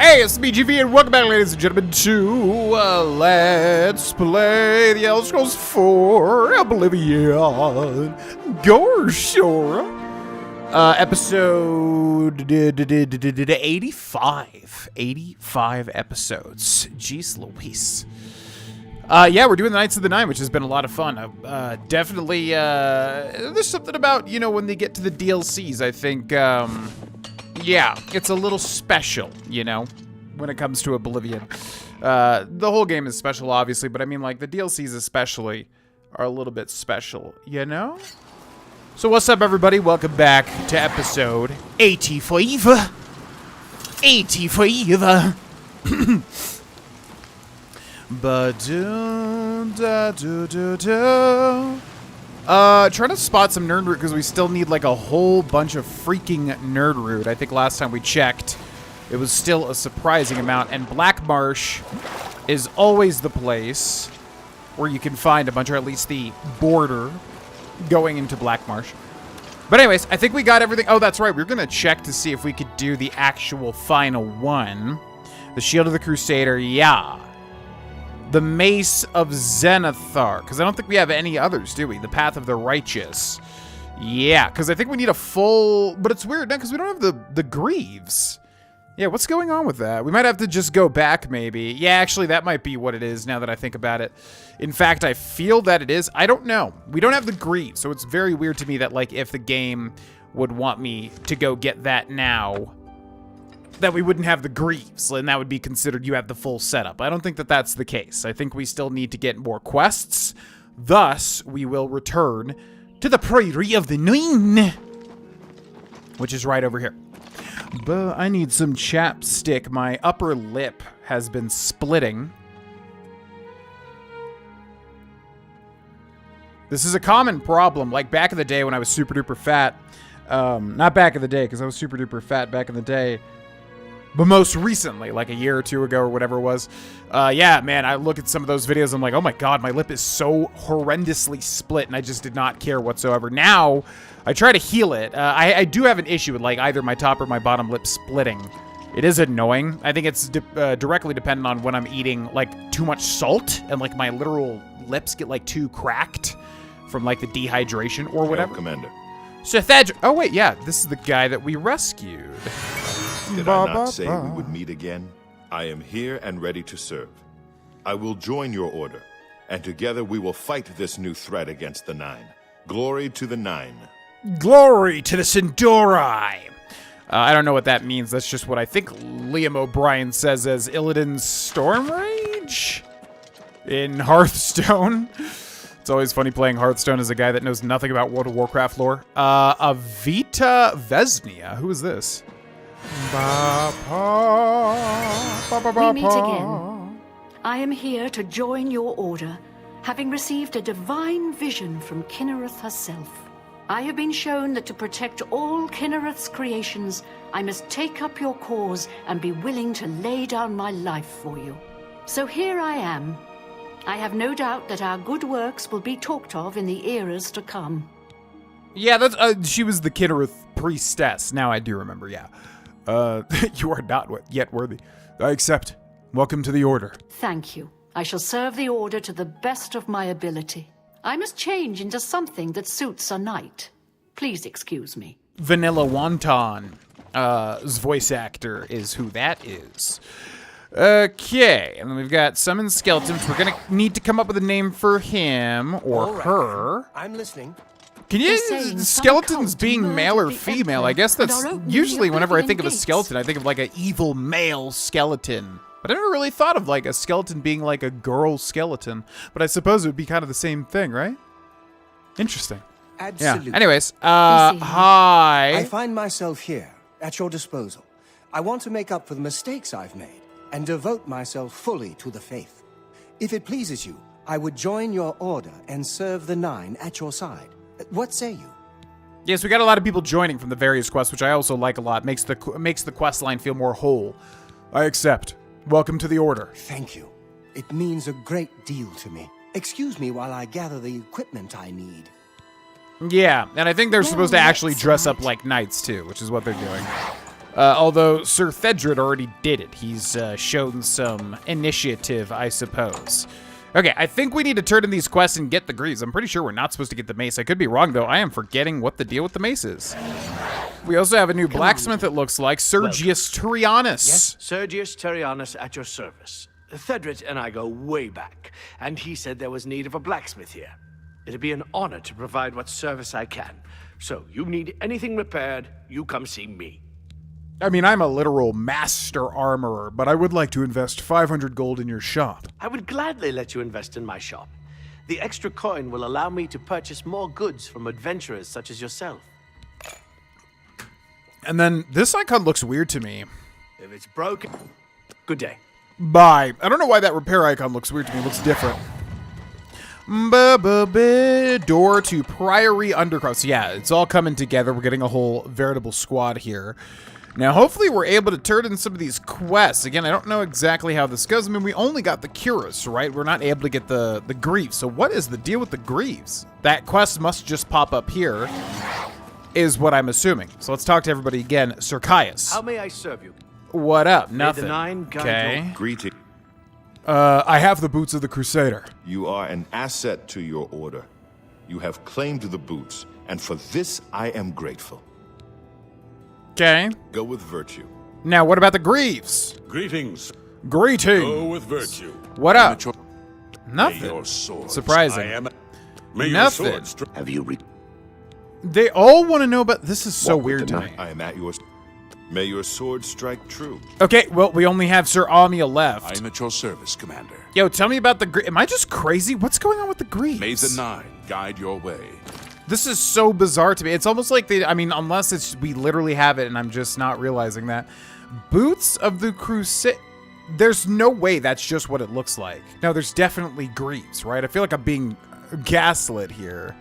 Hey, it's BGV, and welcome back, ladies and gentlemen, to Let's Play the Elder Scrolls 4 Oblivion episode 85. 85 episodes. Jeez Louise. Yeah, we're doing the Knights of the Nine, which has been a lot of fun. Definitely, there's something about, you know, when they get to the DLCs, I think, yeah, it's a little special, you know, when it comes to Oblivion. The whole game is special, obviously, but I mean, like, the DLCs especially are a little bit special, you know? So what's up, everybody? Welcome back to episode 85. 85. Trying to spot some nerd root because we still need like a whole bunch of freaking nerd root. I think last time we checked, it was still a surprising amount. And Black Marsh is always the place where you can find a bunch, or at least the border going into Black Marsh. But anyways, I think we got everything. Oh, that's right. We were going to check to see if we could do the actual final one. The Shield of the Crusader, yeah. The Mace of Zenithar, because I don't think we have any others, do we? The Path of the Righteous. Yeah, because I think we need a full... But it's weird now, because we don't have the Greaves. Yeah, what's going on with that? We might have to just go back, maybe. Yeah, actually, that might be what it is, now that I think about it. In fact, I feel that it is. I don't know. We don't have the Greaves, so it's very weird to me that, like, if the game would want me to go get that now, that we wouldn't have the Greaves, and that would be considered you have the full setup. I don't think that that's the case. I think we still need to get more quests. Thus, we will return to the Prairie of the Nine, which is right over here. But I need some chapstick. My upper lip has been splitting. This is a common problem. Like back in the day when I was super duper fat. Not back in the day, because I was super duper fat back in the day. But most recently, like a year or two ago or whatever it was, yeah, man, I look at some of those videos, I'm like, oh my god, my lip is so horrendously split, and I just did not care whatsoever. Now, I try to heal it. I do have an issue with, like, either my top or my bottom lip splitting. It is annoying. I think it's directly dependent on when I'm eating, like, too much salt, and, like, my literal lips get, like, too cracked from, like, the dehydration or whatever. Commander. Sithedra. Oh, wait, yeah, this is the guy that we rescued. Did I not say we would meet again? I am here and ready to serve. I will join your order, and together we will fight this new threat against the Nine. Glory to the Nine. Glory to the Sindori! I don't know what that means. That's just what I think Liam O'Brien says as Illidan's Storm Rage in Hearthstone. It's always funny playing Hearthstone as a guy that knows nothing about World of Warcraft lore. Avita Vesnia. Who is this? We meet again. I am here to join your order, having received a divine vision from Kinnereth herself. I have been shown that to protect all Kinnereth's creations, I must take up your cause and be willing to lay down my life for you. So here I am. I have no doubt that our good works will be talked of in the eras to come. Yeah, that's she was the Kinnereth priestess. Now I do remember, yeah. You are not yet worthy. I accept. Welcome to the Order. Thank you. I shall serve the Order to the best of my ability. I must change into something that suits a knight. Please excuse me. Vanilla Wonton's voice actor is who that is. Okay, and then we've got Summon Skeletons. We're gonna need to come up with a name for him or her. I'm listening. Can you skeletons being male or female? I guess that's usually whenever I think of a skeleton, I think of like an evil male skeleton. But I never really thought of like a skeleton being like a girl skeleton. But I suppose it would be kind of the same thing, right? Interesting. Absolutely. Yeah. Anyways, hi. I find myself here at your disposal. I want to make up for the mistakes I've made and devote myself fully to the faith. If it pleases you, I would join your order and serve the Nine at your side. What say you? Yes, we got a lot of people joining from the various quests, which I also like a lot. Makes the quest line feel more whole. I accept. Welcome to the Order. Thank you. It means a great deal to me. Excuse me while I gather the equipment I need. Yeah, and I think they're supposed to actually dress up like knights too, which is what they're doing. Although Sir Thedred already did it. He's shown some initiative, I suppose. Okay, I think we need to turn in these quests and get the greaves. I'm pretty sure we're not supposed to get the mace. I could be wrong, though. I am forgetting what the deal with the mace is. We also have a new blacksmith, it looks like. Sergius Turianus. Yes, Sergius Turianus at your service. Thedred and I go way back, and he said there was need of a blacksmith here. It'd be an honor to provide what service I can. So, you need anything repaired, you come see me. I mean, I'm a literal master armorer, but I would like to invest 500 gold in your shop. I would gladly let you invest in my shop. The extra coin will allow me to purchase more goods from adventurers such as yourself. And then this icon looks weird to me. If it's broken, good day. Bye. I don't know why that repair icon looks weird to me. It looks different. Door to Priory Undercross. Yeah, it's all coming together. We're getting a whole veritable squad here. Now, hopefully we're able to turn in some of these quests. Again, I don't know exactly how this goes. I mean, we only got the Cuirass, right? We're not able to get the Greaves. So what is the deal with the Greaves? That quest must just pop up here, is what I'm assuming. So let's talk to everybody again. Sir Caius. How may I serve you? What up? May Nothing. the Nine guide Okay. your- Greeting. I have the boots of the Crusader. You are an asset to your order. You have claimed the boots, and for this I am grateful. Okay. Go with virtue. Now, what about the Greaves? Greetings. Greetings. Go with virtue. What up? May Nothing. your swords. Surprising. I am. May Nothing. your swords. Have you They all want to know about... This is so Walk with weird the to knight. me. I am at yours. May your sword strike true. Okay, well, we only have Sir Amia I left. am at your service, Commander. Yo, tell me about the... Am I just crazy? What's going on with the Greaves? May the Nine guide your way. This is so bizarre to me. It's almost like they... I mean, unless it's we literally have it and I'm just not realizing that. Boots of the Crusade... There's no way that's just what it looks like. No, there's definitely Greaves, right? I feel like I'm being gaslit here.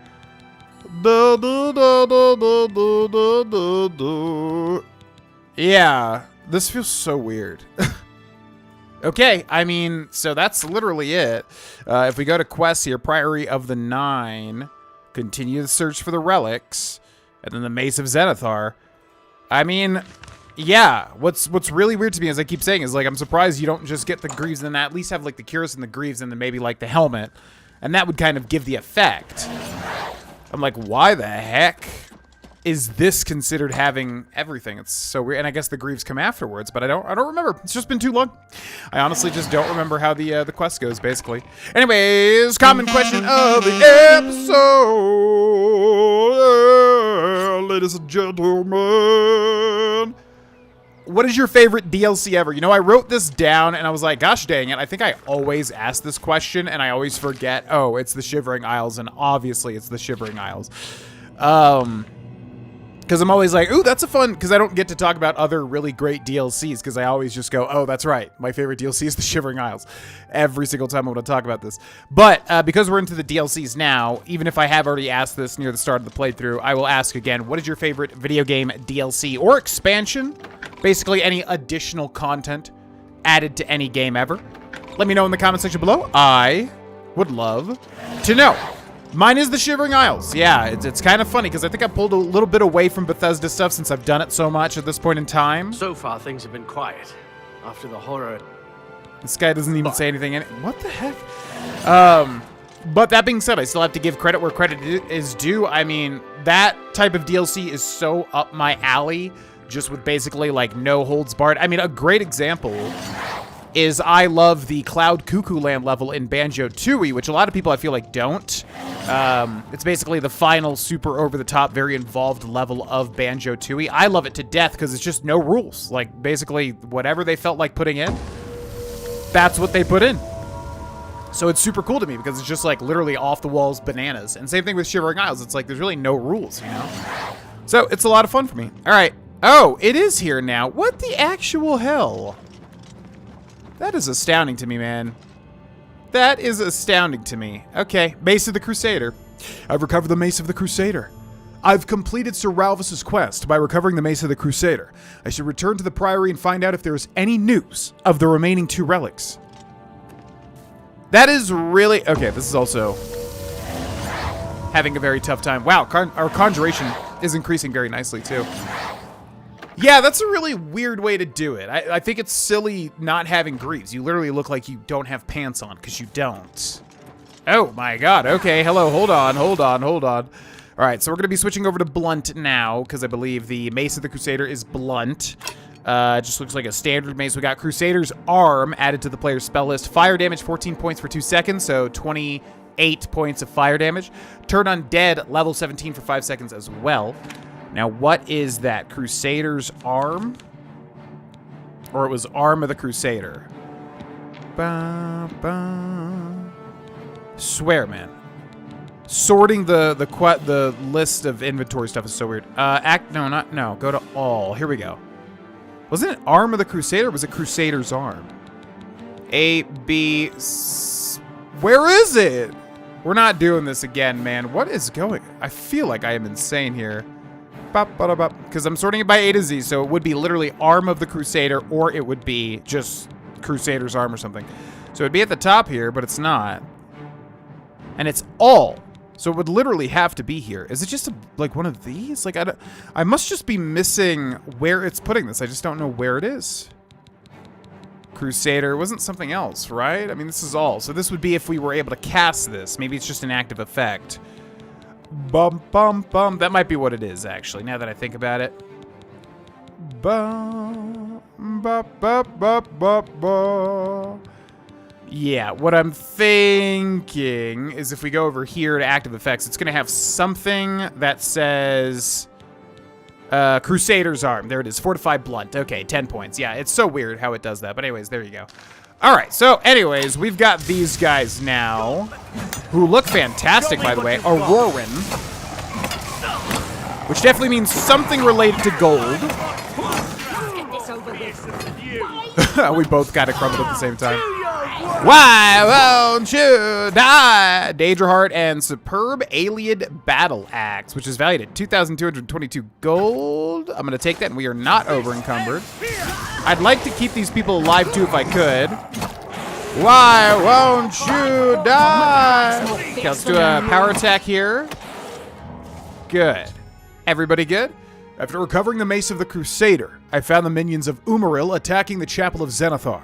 Yeah, this feels so weird. Okay, I mean, so that's literally it. If we go to quests here, Priory of the Nine, continue the search for the relics, and then the Mace of Zenithar. I mean, yeah, what's really weird to me, as I keep saying, is like I'm surprised you don't just get the Greaves and then at least have like the Cuirass and the Greaves and then maybe like the helmet, and that would kind of give the effect. I'm like, why the heck is this considered having everything? It's so weird. And I guess the Greaves come afterwards, but I don't remember. It's just been too long. I honestly just don't remember how the quest goes, basically. Anyways, common question of the episode, ladies and gentlemen. What is your favorite DLC ever? You know, I wrote this down and I was like, gosh dang it. I think I always ask this question and I always forget, oh, it's the Shivering Isles, and obviously it's the Shivering Isles. Because I'm always like, ooh, that's a fun, because I don't get to talk about other really great DLCs, because I always just go, oh, that's right. My favorite DLC is the Shivering Isles. Every single time I want to talk about this. But because we're into the DLCs now, even if I have already asked this near the start of the playthrough, I will ask again, what is your favorite video game DLC or expansion? Basically any additional content added to any game ever. Let me know in the comment section below. I would love to know. Mine is the Shivering Isles. Yeah, it's kind of funny because I think I pulled a little bit away from Bethesda stuff since I've done it so much at this point in time. So far, things have been quiet. After the horror... This guy doesn't even say anything. What the heck? But that being said, I still have to give credit where credit is due. I mean, that type of DLC is so up my alley, just with basically like no holds barred. I mean, a great example is I love the Cloud Cuckoo Land level in Banjo-Tooie, which a lot of people I feel like don't. It's basically the final super over-the-top, very involved level of Banjo-Tooie. I love it to death because it's just no rules. Like, basically, whatever they felt like putting in, that's what they put in. So it's super cool to me because it's just like literally off-the-walls bananas. And same thing with Shivering Isles. It's like there's really no rules, you know? So it's a lot of fun for me. All right. Oh, it is here now. What the actual hell? That is astounding to me, man. That is astounding to me. Okay, Mace of the Crusader. I've recovered the Mace of the Crusader. I've completed Sir Ralphus's quest by recovering the Mace of the Crusader. I should return to the Priory and find out if there is any news of the remaining 2 relics. That is really... Okay, this is also having a very tough time. Wow, our conjuration is increasing very nicely, too. Yeah, that's a really weird way to do it. I think it's silly not having greaves. You literally look like you don't have pants on, because you don't. Oh, my God. Okay, hello. Hold on. All right, so we're going to be switching over to blunt now, because I believe the Mace of the Crusader is blunt. It just looks like a standard mace. We got Crusader's Arm added to the player's spell list. Fire damage, 14 points for 2 seconds, so 28 points of fire damage. Turn Undead, level 17 for 5 seconds as well. Now, what is that? Crusader's Arm? Or it was Arm of the Crusader? Swear, man. Sorting the list of inventory stuff is so weird. Go to all. Here we go. Wasn't it Arm of the Crusader, or was it Crusader's Arm? A, B, where is it? We're not doing this again, man. What is going? I feel like I am insane here. Because I'm sorting it by A to Z, so it would be literally Arm of the Crusader, or it would be just Crusader's Arm or something. So it'd be at the top here, but it's not. And it's all. So it would literally have to be here. Is it just like one of these? Like I must just be missing where it's putting this. I just don't know where it is. Crusader wasn't something else, right? I mean, this is all. So this would be if we were able to cast this. Maybe it's just an active effect. Bum, bum, bum. That might be what it is, actually, now that I think about it. Bum, ba, ba, ba, ba, ba. Yeah, what I'm thinking is if we go over here to active effects, it's going to have something that says Crusader's Arm. There it is, Fortified Blunt. Okay, 10 points. Yeah, it's so weird how it does that. But anyways, there you go. All right, so anyways, we've got these guys now who look fantastic, by the way. Auroran, which definitely means something related to gold. We both got it crumbled at the same time. Why won't you die? Daedra and Superb Alien Battle Axe, which is valued at 2,222 gold. I'm going to take that, and we are not over-encumbered. I'd like to keep these people alive, too, if I could. Why won't you die? Okay, let's do a power attack here. Good. Everybody good? After recovering the Mace of the Crusader, I found the minions of Umaril attacking the Chapel of Zenithar.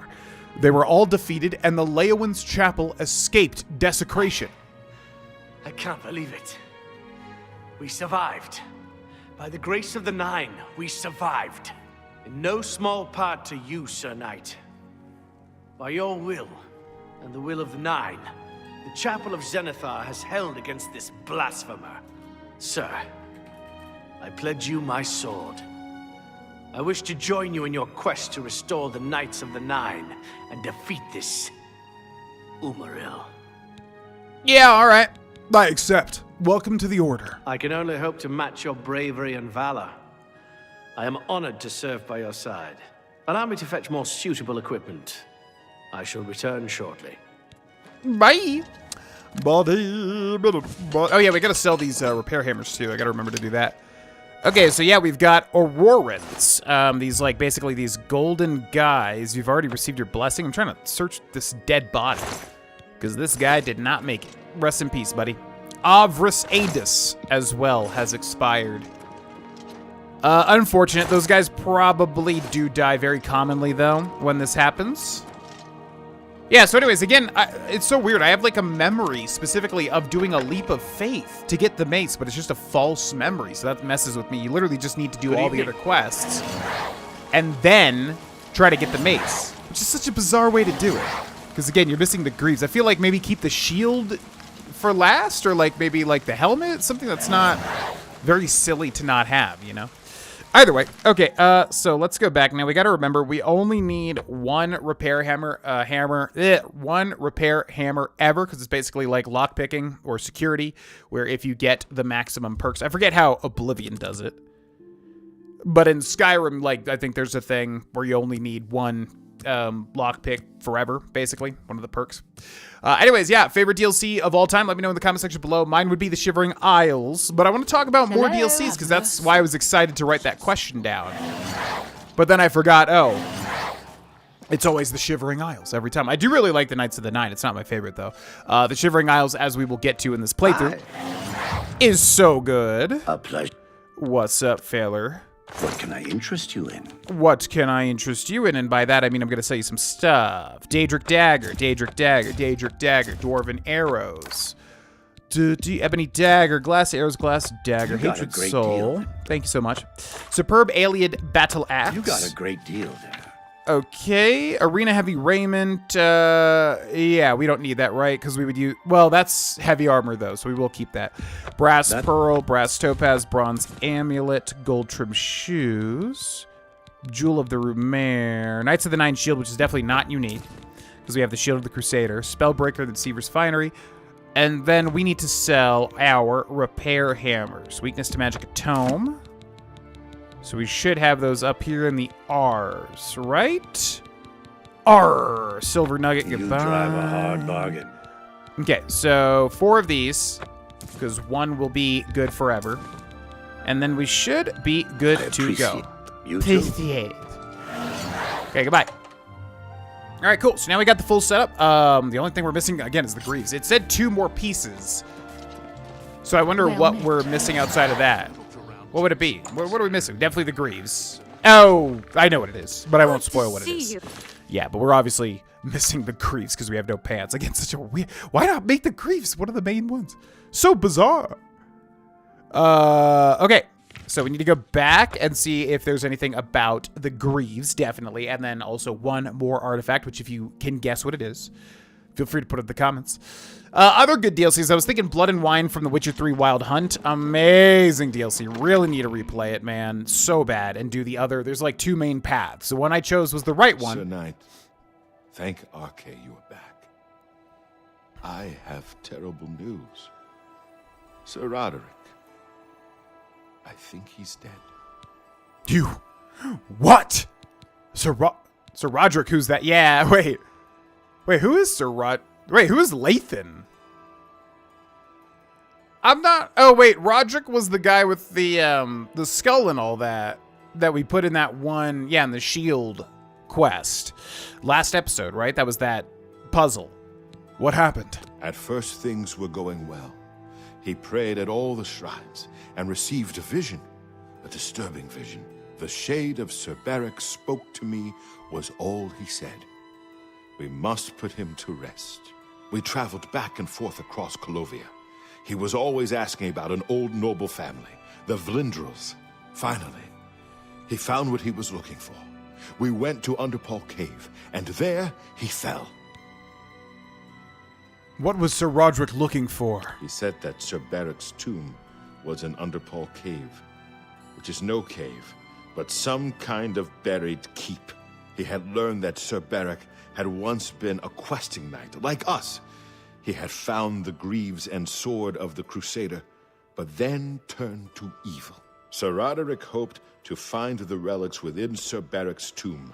They were all defeated, and the Leowin's chapel escaped desecration. I can't believe it. We survived. By the grace of the Nine, we survived. In no small part to you, Sir Knight. By your will, and the will of the Nine, the Chapel of Zenithar has held against this blasphemer. Sir, I pledge you my sword. I wish to join you in your quest to restore the Knights of the Nine and defeat this Umaril. Yeah, all right. I accept. Welcome to the Order. I can only hope to match your bravery and valor. I am honored to serve by your side. Allow me to fetch more suitable equipment. I shall return shortly. Bye. Oh yeah, we gotta sell these repair hammers too. I gotta remember to do that. Okay, so yeah, we've got Aurorans. These, like, basically these golden guys. You've already received your blessing. I'm trying to search this dead body, because this guy did not make it. Rest in peace, buddy. Avris Adis, as well, has expired. Unfortunate. Those guys probably do die very commonly, though, when this happens. Yeah, so anyways, again, it's so weird. I have, like, a memory specifically of doing a leap of faith to get the mace, but it's just a false memory, so that messes with me. You literally just need to do all the other quests and then try to get the mace, which is such a bizarre way to do it. Because, again, you're missing the greaves. I feel like maybe keep the shield for last, or, like, maybe, like, the helmet, something that's not very silly to not have, you know? Either way, okay, so let's go back. Now, we got to remember, we only need one repair hammer, one repair hammer ever, because it's basically like lockpicking or security, where if you get the maximum perks, I forget how Oblivion does it, but in Skyrim, like, I think there's a thing where you only need one lockpick forever, basically, one of the perks. Anyways, yeah, favorite DLC of all time, let me know in the comment section below. Mine would be the Shivering Isles, but I want to talk about more DLCs, because that's why I was excited to write that question down. But then I forgot, oh, it's always the Shivering Isles every time. I do really like the Knights of the Nine. It's not my favorite, though. The Shivering Isles, as we will get to in this playthrough, is so good. A pleasure. What's up, Failer? What can I interest you in? What can I interest you in? And by that, I mean I'm going to sell you some stuff. Daedric Dagger, Daedric Dagger, Daedric Dagger, Dwarven Arrows. Ebony Dagger, Glass Arrows, Glass Dagger, You got a Hatred great Soul. deal. Thank you so much. Superb Alien Battle Axe. You got a great deal there. Okay, Arena Heavy Raiment. Yeah, we don't need that, right? Because we would use... Well, that's heavy armor, though, so we will keep that. Brass Pearl, Brass Topaz, Bronze Amulet, Gold Trim Shoes, Jewel of the Rumare, Knights of the Nine Shield, which is definitely not unique, because we have the Shield of the Crusader, Spellbreaker, the Deceiver's Finery, and then we need to sell our Repair Hammers. Weakness to Magic Tome. So we should have those up here in the R's, right? R. Silver Nugget, You goodbye. drive a hard bargain. Okay, so 4 of these, because 1 will be good forever. And then we should be good I to appreciate go. You too. Appreciate it. Okay, goodbye. All right, cool. So now we got the full setup. The only thing we're missing, again, is the greaves. It said 2 more pieces. So I wonder Well what met. we're missing outside of that. What would it be? What are we missing? Definitely the greaves. Oh, I know what it is, but I won't spoil what it is. Yeah, but we're obviously missing the greaves because we have no pants. Again, such a weird... Why not make the greaves one of the main ones? So bizarre. Okay. So we need to go back and see if there's anything about the greaves, definitely. And then also one more artifact, which if you can guess what it is, feel free to put it in the comments. Other good DLCs, I was thinking Blood and Wine from The Witcher 3 Wild Hunt. Amazing DLC. Really need to replay it, man. So bad. And do the other. There's like 2 main paths. The one I chose was the right one. Sir Knight, thank Arche you are back. I have terrible news. Sir Roderick, I think he's dead. You... What? Sir Roderick, who's that? Yeah, wait. Wait, who is Wait, who is Lathan? I'm not... Oh, wait, Roderick was the guy with the skull and all that we put in that one... Yeah, in the shield quest. Last episode, right? That was that puzzle. What happened? At first, things were going well. He prayed at all the shrines and received a vision, a disturbing vision. The shade of Sir Beric spoke to me was all he said. We must put him to rest. We traveled back and forth across Colovia. He was always asking about an old noble family, the Vlindrels. Finally, he found what he was looking for. We went to Underpaw Cave, and there he fell. What was Sir Roderick looking for? He said that Sir Beric's tomb was in Underpaw Cave, which is no cave, but some kind of buried keep. He had learned that Sir Beric had once been a questing knight, like us. He had found the greaves and sword of the Crusader, but then turned to evil. Sir Roderick hoped to find the relics within Sir Beric's tomb,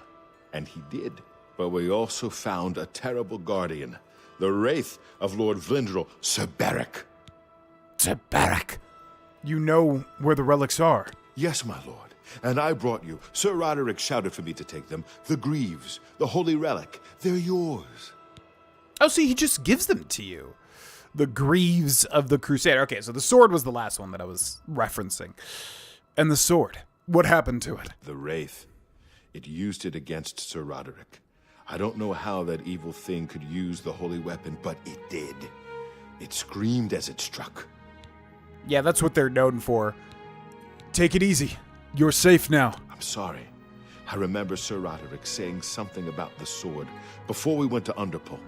and he did. But we also found a terrible guardian, the wraith of Lord Vlindrel, Sir Beric. Sir Beric. You know where the relics are. Yes, my lord. And I brought you. Sir Roderick shouted for me to take them. The greaves, the holy relic, they're yours. Oh, see, he just gives them to you. The greaves of the Crusader. Okay, so the sword was the last one that I was referencing. And the sword, what happened to it? The wraith. It used it against Sir Roderick. I don't know how that evil thing could use the holy weapon, but it did. It screamed as it struck. Yeah, that's what they're known for. Take it easy. You're safe now. I'm sorry. I remember Sir Roderick saying something about the sword before we went to Underpaw.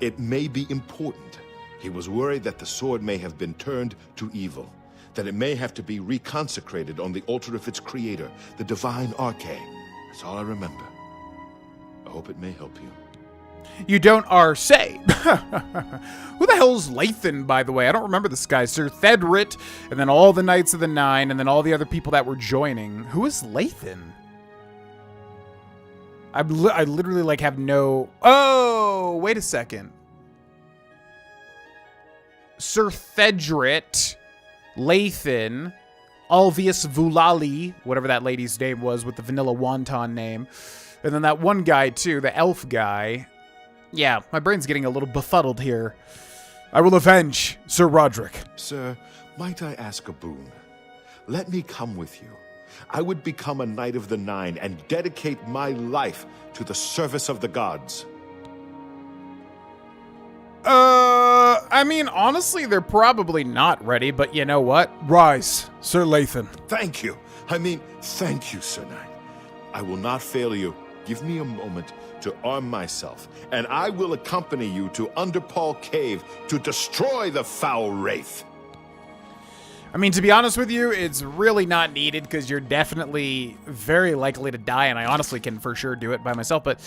It may be important. He was worried that the sword may have been turned to evil, that it may have to be reconsecrated on the altar of its creator, the divine Arche. That's all I remember. I hope it may help you. You don't say. Who the hell's Lathan, by the way? I don't remember this guy. Sir Thedrit, and then all the Knights of the Nine, and then all the other people that were joining. Who is Lathan? I literally, like, have no... Oh, wait a second. Sir Thedrit, Lathan, Alvius Vulali, whatever that lady's name was with the vanilla wonton name, and then that one guy, too, the elf guy... Yeah, my brain's getting a little befuddled here. I will avenge Sir Roderick. Sir, might I ask a boon? Let me come with you. I would become a Knight of the Nine and dedicate my life to the service of the gods. I mean, honestly, they're probably not ready, but you know what? Rise, Sir Lathan. Thank you. Thank you, Sir Knight. I will not fail you. Give me a moment to arm myself, and I will accompany you to Underpall Cave to destroy the foul wraith. I mean, to be honest with you, it's really not needed because you're definitely very likely to die, and I honestly can for sure do it by myself, but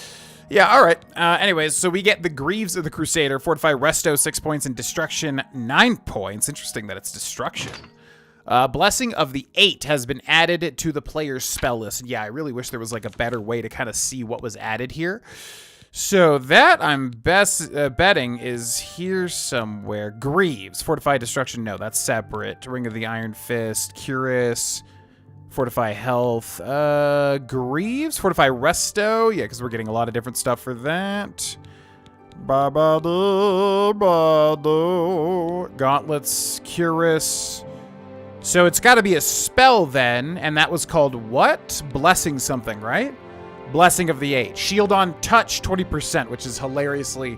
yeah, all right. Anyways, so we get the Greaves of the Crusader, Fortify Resto 6 points, and Destruction 9 points. Interesting that it's Destruction. Blessing of the Eight has been added to the player's spell list. And yeah, I really wish there was like a better way to kind of see what was added here. So that I'm best betting is here somewhere. Greaves, Fortify Destruction, no, that's separate. Ring of the Iron Fist, Curus, Fortify Health, Greaves, Fortify Resto, yeah, because we're getting a lot of different stuff for that. Gauntlets, Curus. So it's got to be a spell then, and that was called what? Blessing something, right? Blessing of the Eight. Shield on touch, 20%, which is hilariously...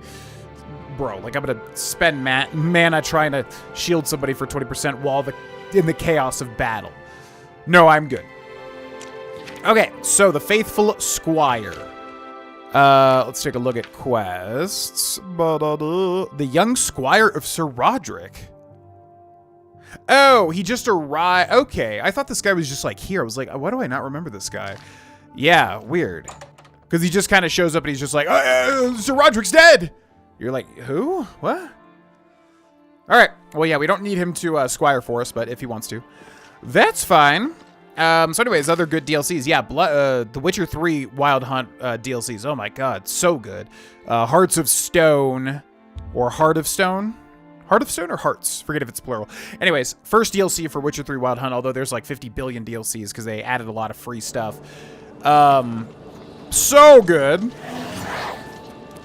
Bro, like I'm going to spend mana trying to shield somebody for 20% while in the chaos of battle. No, I'm good. Okay, so the Faithful Squire. Let's take a look at quests. The Young Squire of Sir Roderick. Oh, he just arrived. Okay, I thought this guy was just like here. I was like, why do I not remember this guy? Yeah, weird. Because he just kind of shows up and he's just like, Sir Roderick's dead. You're like, who? What? All right. Well, yeah, we don't need him to squire for us, but if he wants to. That's fine. So anyways, other good DLCs. Yeah, The Witcher 3 Wild Hunt DLCs. Oh my god, so good. Hearts of Stone or Heart of Stone? Heart of Stone or Hearts? Forget if it's plural. Anyways, first DLC for Witcher 3 Wild Hunt, although there's like 50 billion DLCs because they added a lot of free stuff. So good.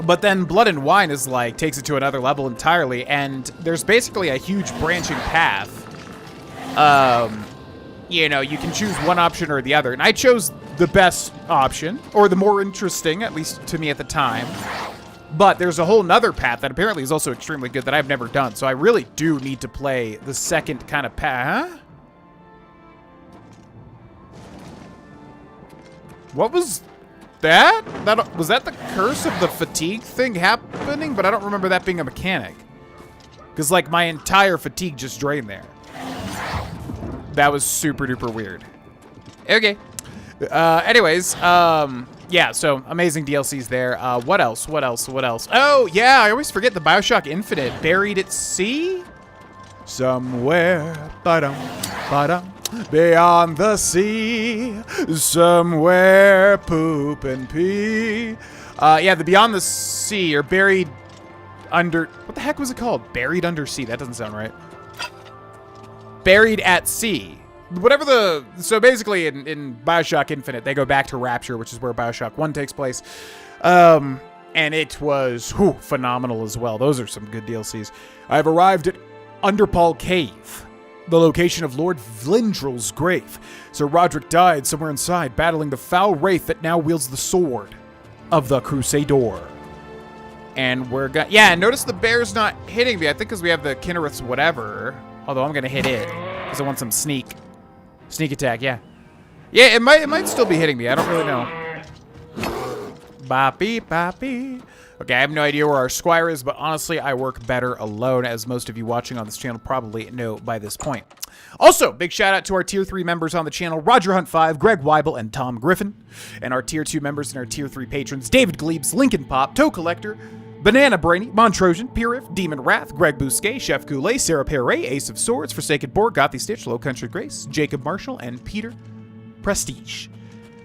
But then Blood and Wine is like, takes it to another level entirely, and there's basically a huge branching path. You know, you can choose one option or the other, and I chose the best option, or the more interesting, at least to me at the time. But there's a whole nother path that apparently is also extremely good that I've never done, so I really do need to play the second kind of path. Huh? What was that? Was that the curse of the fatigue thing happening? But I don't remember that being a mechanic. Because, like, my entire fatigue just drained there. That was super duper weird. Okay. Anyways, yeah, so amazing DLCs there. What else? Oh, yeah, I always forget the BioShock Infinite. Buried at Sea? Somewhere, beyond the sea, somewhere poop and pee. Yeah, the Beyond the Sea, or Buried Under... What the heck was it called? Buried Under Sea. That doesn't sound right. Buried at Sea. Whatever the... So basically, in BioShock Infinite, they go back to Rapture, which is where BioShock 1 takes place. And it was phenomenal as well. Those are some good DLCs. I've arrived at Underpall Cave, the location of Lord Vlindrel's grave. Sir Roderick died somewhere inside, battling the foul wraith that now wields the sword of the Crusader. And we're gonna... Yeah, notice the bear's not hitting me. I think because we have the Kinnereth's whatever. Although I'm gonna hit it because I want some sneak attack. Yeah, it might still be hitting me. I don't really know. Boppy, boppy. Okay, I have no idea where our squire is, but honestly, I work better alone, as most of you watching on this channel probably know by this point. Also, big shout out to our Tier 3 members on the channel, Roger Hunt 5, Greg Weibel, and Tom Griffin. And our Tier 2 members and our Tier 3 patrons, David Glebes, Lincoln Pop, Toe Collector, Banana Brainy, Montrojan, Pirif, Demon Wrath, Greg Bousquet, Chef Goulet, Sarah Perret, Ace of Swords, Forsaken Borg, Gothy Stitch, Low Country Grace, Jacob Marshall, and Peter Prestige.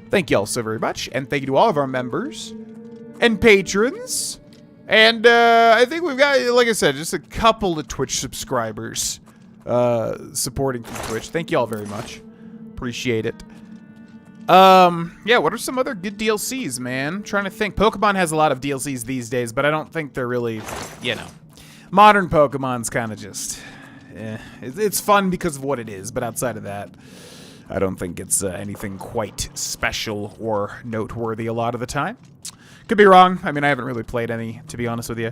Thank you all so very much, and thank you to all of our members and patrons. And I think we've got, like I said, just a couple of Twitch subscribers supporting from Twitch. Thank you all very much. Appreciate it. Yeah, what are some other good DLCs, man? I'm trying to think. Pokemon has a lot of DLCs these days, but I don't think they're really, you know. Modern Pokemon's kind of just, it's fun because of what it is, but outside of that. I don't think it's anything quite special or noteworthy a lot of the time. Could be wrong. I mean, I haven't really played any, to be honest with you.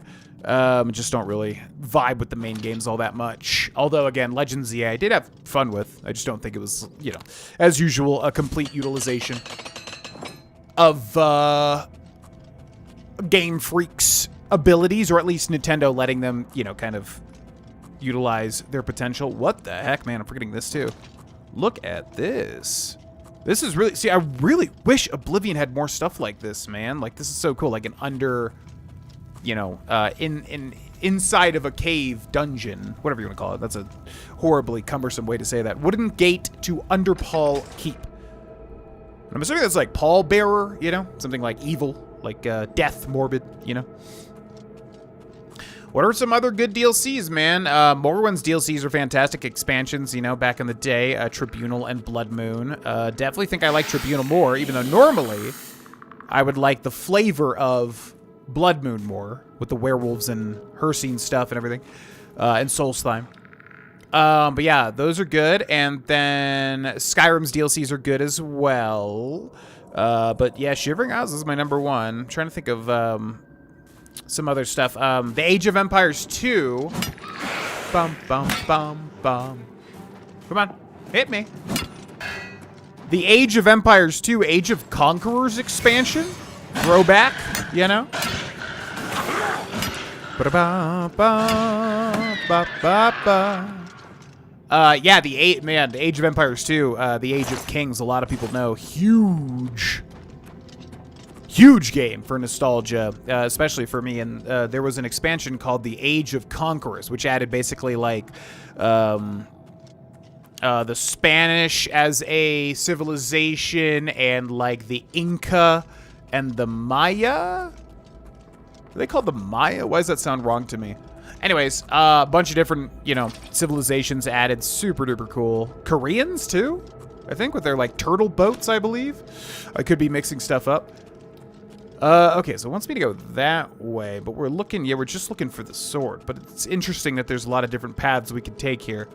Just don't really vibe with the main games all that much. Although, again, Legends ZA I did have fun with. I just don't think it was, you know, as usual, a complete utilization of Game Freak's abilities, or at least Nintendo letting them, you know, kind of utilize their potential. What the heck, man? I'm forgetting this, too. Look at this. This is really... See, I really wish Oblivion had more stuff like this, man. Like, this is so cool. Like an under... You know, inside of a cave dungeon. Whatever you want to call it. That's a horribly cumbersome way to say that. Wooden gate to Underpall Keep. I'm assuming that's like pallbearer, you know? Something like evil. Like death, morbid, you know? What are some other good DLCs, man? Morrowind's DLCs are fantastic expansions, you know, back in the day. Tribunal and Blood Moon. Definitely think I like Tribunal more, even though normally I would like the flavor of Blood Moon more, with the werewolves and Hircine stuff and everything, and Solstheim. But yeah, those are good, and then Skyrim's DLCs are good as well. But yeah, Shivering Isles is my number one. I'm trying to think of... some other stuff. The Age of Empires 2. Bum, bum, bum, bum. Come on. Hit me. The Age of Empires 2, Age of Conquerors expansion. Throwback, you know? Yeah, the Age of Empires 2, the Age of Kings, a lot of people know. Huge game for nostalgia, especially for me. And there was an expansion called The Age of Conquerors, which added basically like the Spanish as a civilization and like the Inca and the Maya. Are they called the Maya? Why does that sound wrong to me? Anyways, a bunch of different, you know, civilizations added. Super duper cool. Koreans too, I think, with their like turtle boats, I believe. I could be mixing stuff up. Okay, so it wants me to go that way, but we're looking, yeah, we're just looking for the sword, but it's interesting that there's a lot of different paths we could take here.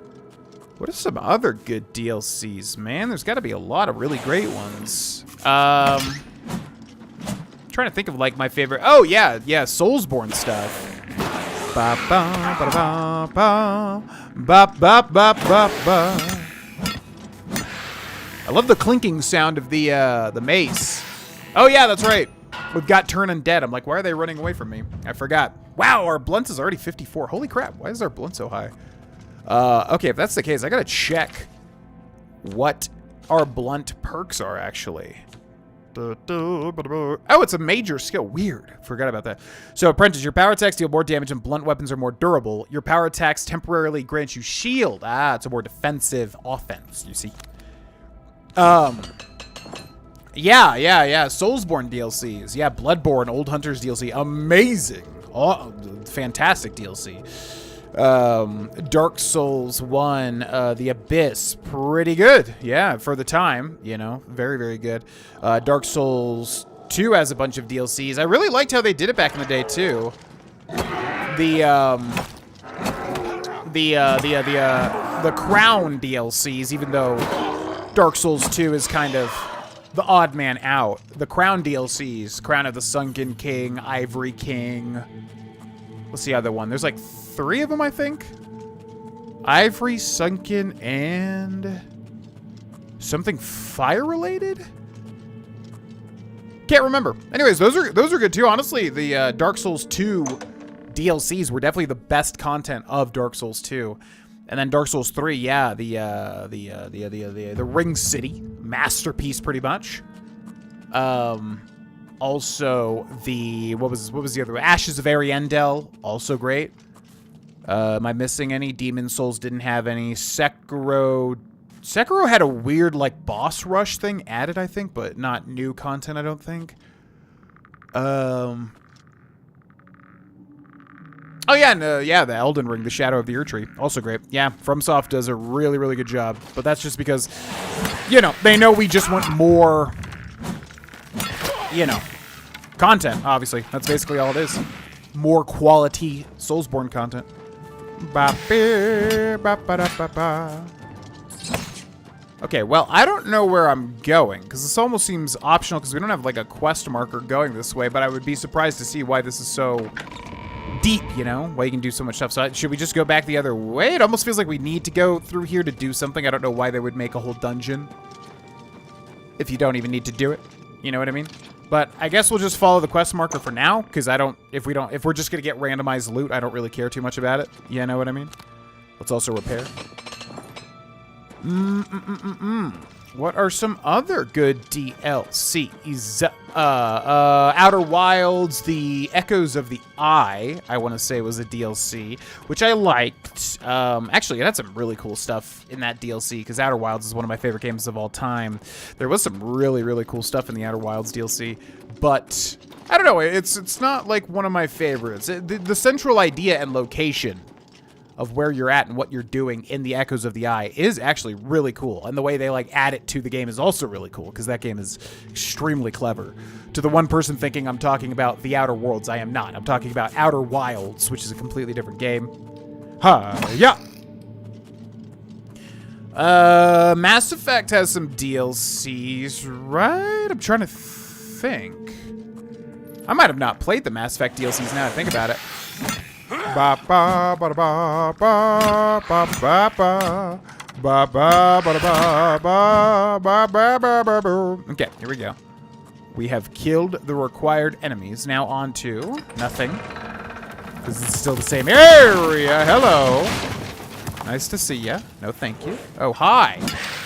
What are some other good DLCs, man? There's got to be a lot of really great ones. Trying to think of, like, my favorite, oh, yeah, Soulsborne stuff. Ba ba ba ba ba ba ba ba ba ba. I love the clinking sound of the mace. Oh, yeah, that's right. We've got Turn Undead. I'm like, why are they running away from me? I forgot. Wow, our blunt is already 54. Holy crap, why is our blunt so high? Okay, if that's the case, I gotta check what our blunt perks are, actually. Oh, it's a major skill. Weird. Forgot about that. So, Apprentice, your power attacks deal more damage and blunt weapons are more durable. Your power attacks temporarily grant you shield. Ah, it's a more defensive offense, you see. Yeah. Soulsborne DLCs. Yeah, Bloodborne, Old Hunters DLC. Amazing. Oh, fantastic DLC. Dark Souls 1, The Abyss. Pretty good. Yeah, for the time, you know. Very, very good. Dark Souls 2 has a bunch of DLCs. I really liked how they did it back in the day, too. The Crown DLCs, even though Dark Souls 2 is kind of the odd man out. The Crown DLCs, Crown of the Sunken King, Ivory King. What's the other one? There's like 3 of them, I think. Ivory, Sunken, and something fire related? Can't remember. Anyways, those are good too. Honestly, the Dark Souls 2 DLCs were definitely the best content of Dark Souls 2. And then Dark Souls 3, yeah, the Ring City masterpiece, pretty much. Also what was the other one? Ashes of Ariandel, also great. Am I missing any? Demon Souls didn't have any. Sekiro had a weird like boss rush thing added, I think, but not new content, I don't think. Oh, yeah, and, the Elden Ring, The Shadow of the Erdtree. Also great. Yeah, FromSoft does a really, really good job. But that's just because, you know, they know we just want more, you know, content, obviously. That's basically all it is. More quality Soulsborne content. Okay, well, I don't know where I'm going, because this almost seems optional, because we don't have, like, a quest marker going this way, but I would be surprised to see why this is so deep, you know? Why you can do so much stuff. So should we just go back the other way? It almost feels like we need to go through here to do something. I don't know why they would make a whole dungeon if you don't even need to do it. You know what I mean? But I guess we'll just follow the quest marker for now, because if we're just going to get randomized loot, I don't really care too much about it. You know what I mean? Let's also repair. What are some other good DLCs? Outer Wilds, The Echoes of the Eye, I want to say was a DLC, which I liked. Actually, it had some really cool stuff in that DLC, because Outer Wilds is one of my favorite games of all time. There was some really, really cool stuff in the Outer Wilds DLC, but I don't know, it's not like one of my favorites. The central idea and location of where you're at and what you're doing in the Echoes of the Eye is actually really cool. And the way they like add it to the game is also really cool, because that game is extremely clever. To the one person thinking I'm talking about The Outer Worlds, I am not. I'm talking about Outer Wilds, which is a completely different game. Yeah. Mass Effect has some DLCs, right? I'm trying to think. I might have not played the Mass Effect DLCs now that I think about it. Ba ba ba ba ba ba ba ba ba ba ba ba ba ba ba ba ba. Okay, here we go. We have killed the required enemies. Now on to nothing. This is still the same area. Hello. Nice to see ya. No, thank you. Oh, hi.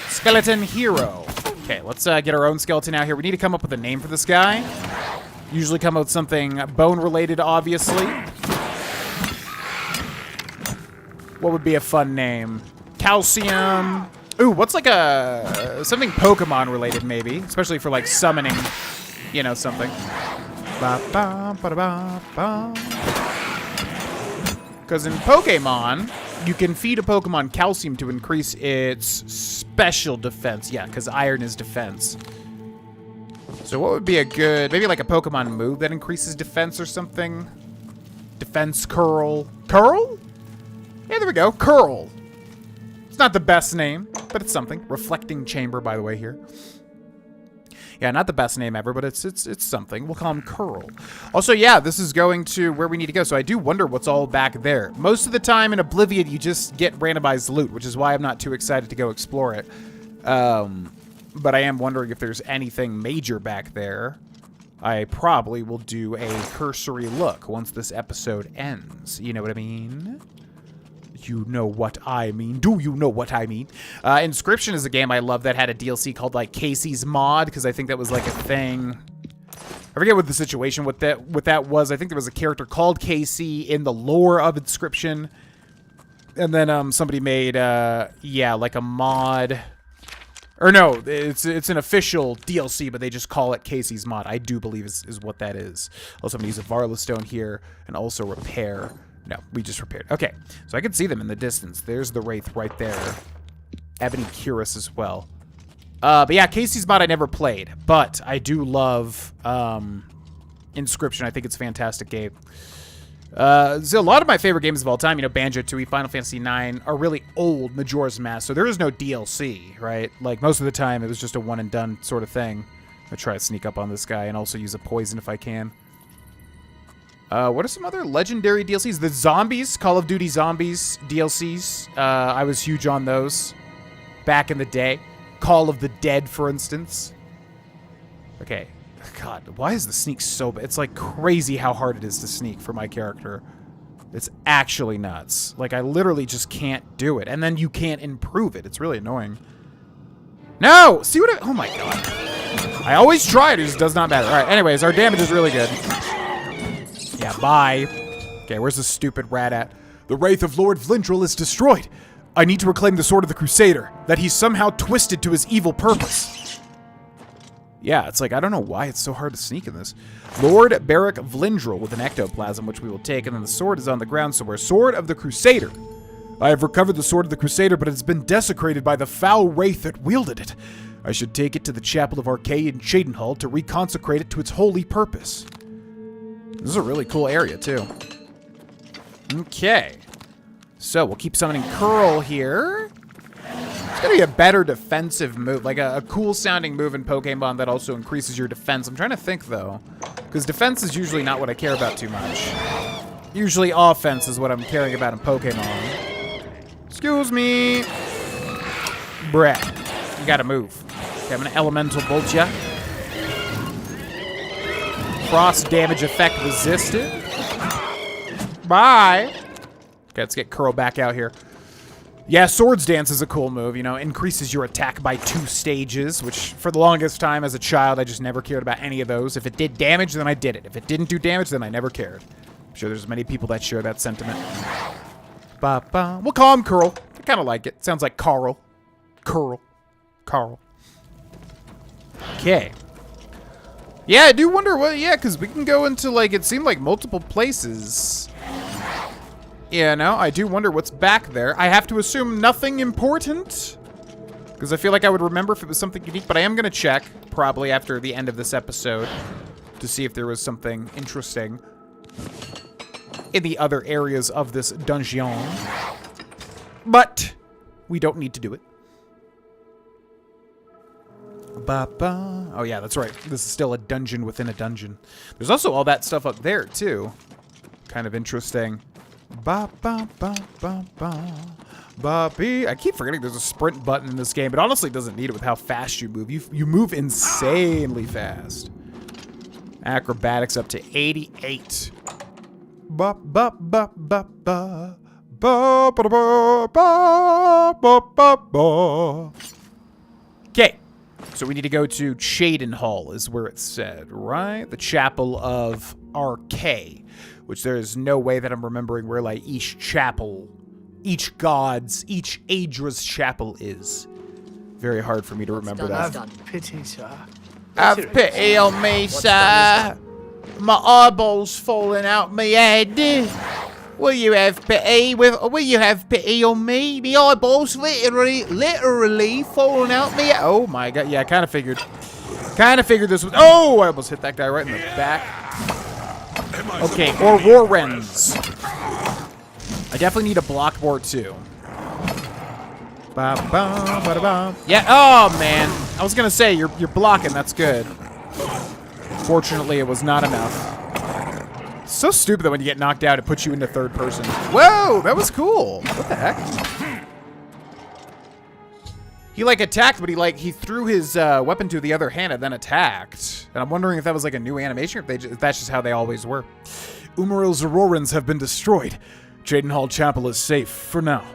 Skeleton hero. Okay, let's get our own skeleton out here. We need to come up with a name for this guy. Usually come up with something bone-related, obviously. What would be a fun name? Calcium. Ooh, what's like something Pokemon related maybe, especially for like summoning, you know, something. Because in Pokemon, you can feed a Pokemon calcium to increase its special defense. Yeah, because iron is defense. So what would be a good, maybe like a Pokemon move that increases defense or something? Defense curl. Curl? Yeah, there we go. Curl. It's not the best name, but it's something. Reflecting chamber, by the way, here. Yeah, not the best name ever, but it's something. We'll call him Curl. Also, yeah, this is going to where we need to go, so I do wonder what's all back there. Most of the time in Oblivion, you just get randomized loot, which is why I'm not too excited to go explore it. But I am wondering if there's anything major back there. I probably will do a cursory look once this episode ends. You know what I mean? You know what I mean. Do you know what I mean? Inscription is a game I love that had a DLC called like Casey's Mod, because I think that was like a thing. I forget what the situation with that was. I think there was a character called Casey in the lore of Inscription. And then somebody made yeah, like a mod. Or no, it's an official DLC, but they just call it Casey's Mod. I do believe is what that is. Also, I'm gonna use a Vaurelius stone here and also repair. No, we just repaired. Okay, so I can see them in the distance. There's the Wraith right there. Ebony Cuirass as well. But yeah, Casey's Mod I never played, but I do love Inscription. I think it's a fantastic game. So a lot of my favorite games of all time, you know, Banjo-Tooie, Final Fantasy IX, are really old Majora's Mask, so there is no DLC, right? Like, most of the time, it was just a one-and-done sort of thing. I'm gonna try to sneak up on this guy and also use a poison if I can. What are some other legendary DLCs? The Zombies, Call of Duty Zombies DLCs. I was huge on those back in the day. Call of the Dead, for instance. Okay. God, why is the sneak so bad? It's like crazy how hard it is to sneak for my character. It's actually nuts. Like, I literally just can't do it. And then you can't improve it. It's really annoying. No! See what oh my god. I always try it, it just does not matter. Alright, anyways, our damage is really good. Yeah, bye. Okay, where's this stupid rat at? The Wraith of Lord Vlindrel is destroyed. I need to reclaim the Sword of the Crusader, that he's somehow twisted to his evil purpose. Yeah, it's like, I don't know why it's so hard to sneak in this. Lord Barrack Vlindrel with an ectoplasm, which we will take, and then the sword is on the ground somewhere. Sword of the Crusader. I have recovered the Sword of the Crusader, but it has been desecrated by the foul wraith that wielded it. I should take it to the Chapel of Arcade in Cheydinhal to reconsecrate it to its holy purpose. This is a really cool area, too. Okay. So, we'll keep summoning Curl here. gonna be a better defensive move, like a cool sounding move in Pokemon that also increases your defense. I'm trying to think though, because defense is usually not what I care about too much. Usually offense is what I'm caring about in Pokemon. Excuse me. Bruh. You gotta move. Okay, I'm gonna Elemental Bolt ya. Cross damage effect resisted. Bye. Okay, let's get Curl back out here. Yeah, Swords Dance is a cool move, you know, increases your attack by 2 stages, which for the longest time as a child, I just never cared about any of those. If it did damage, then I did it. If it didn't do damage, then I never cared. I'm sure there's many people that share that sentiment. Ba-ba. We'll call him Curl. I kind of like it. Sounds like Carl. Curl. Carl. Okay. Yeah, I do wonder what, yeah, because we can go into, like, it seemed like multiple places. Yeah, no, I do wonder what's back there. I have to assume nothing important, because I feel like I would remember if it was something unique, but I am going to check, probably after the end of this episode, to see if there was something interesting in the other areas of this dungeon. But we don't need to do it. Ba-ba. Oh, yeah, that's right. This is still a dungeon within a dungeon. There's also all that stuff up there, too. Kind of interesting. Ba-ba-ba-ba-ba. Ba-bee. I keep forgetting there's a sprint button in this game, but honestly doesn't need it with how fast you move. You move insanely fast. Acrobatics up to 88. Ba-ba-ba-ba-ba. Ba-ba-ba-ba-ba-ba-ba. Okay. So we need to go to Chaden Hall, is where it said, right? The Chapel of RK, which there is no way that I'm remembering where, like, each chapel, each god's, each Aedra's chapel is. Very hard for me to remember that. Have pity, sir. Have pity on me, sir. My eyeball's falling out my head. Will you have pity? Will you have pity on me? The eyeballs literally falling out me. Oh my god! Yeah, I kind of figured this was. Oh, I almost hit that guy right in the back. Okay, Aurorans. I definitely need a block board too. Yeah. Oh man, I was gonna say you're blocking. That's good. Fortunately, it was not enough. So stupid that when you get knocked out, it puts you into third person. Whoa, that was cool. What the heck? He, like, attacked, but he threw his weapon to the other hand and then attacked. And I'm wondering if that was, like, a new animation or if that's just how they always were. Umaril's Aurorans have been destroyed. Chaden Hall Chapel is safe for now.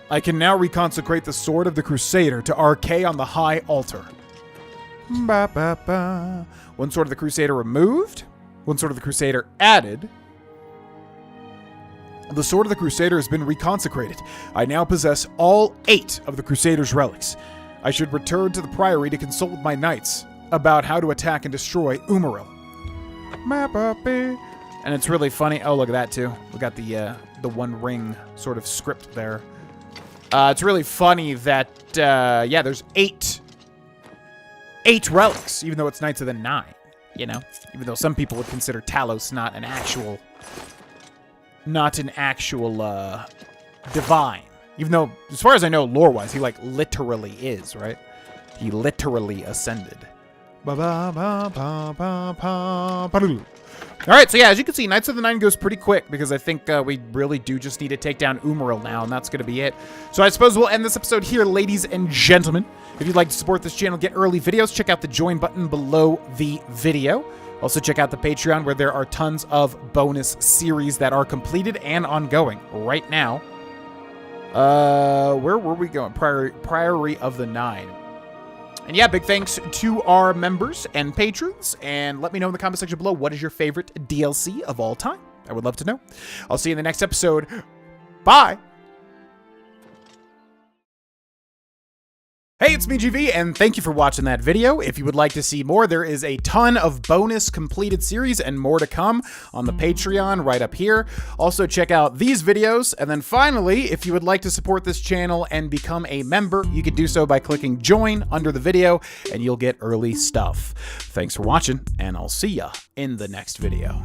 I can now reconsecrate the Sword of the Crusader to RK on the High Altar. Ba-ba-ba. One Sword of the Crusader removed. One Sword of the Crusader added. The Sword of the Crusader has been reconsecrated. I now possess all 8 of the Crusader's relics. I should return to the Priory to consult with my knights about how to attack and destroy Umaril. And it's really funny. Oh, look at that too. We got the One Ring sort of script there. It's really funny that yeah, there's 8 relics, even though it's Knights of the Nine. You know, even though some people would consider Talos not an actual divine. Even though, as far as I know, lore-wise, he, like, literally is, right? He literally ascended. Alright, so yeah, as you can see, Knights of the Nine goes pretty quick, because I think we really do just need to take down Umaril now, and that's going to be it. So I suppose we'll end this episode here, ladies and gentlemen. If you'd like to support this channel, get early videos, check out the join button below the video. Also check out the Patreon, where there are tons of bonus series that are completed and ongoing right now. Where were we going? Priory of the Nine. And yeah, big thanks to our members and patrons. And let me know in the comment section below, what is your favorite DLC of all time? I would love to know. I'll see you in the next episode. Bye! Hey, it's me, GV, and thank you for watching that video. If you would like to see more, there is a ton of bonus completed series and more to come on the Patreon right up here. Also, check out these videos. And then finally, if you would like to support this channel and become a member, you can do so by clicking join under the video, and you'll get early stuff. Thanks for watching, and I'll see ya in the next video.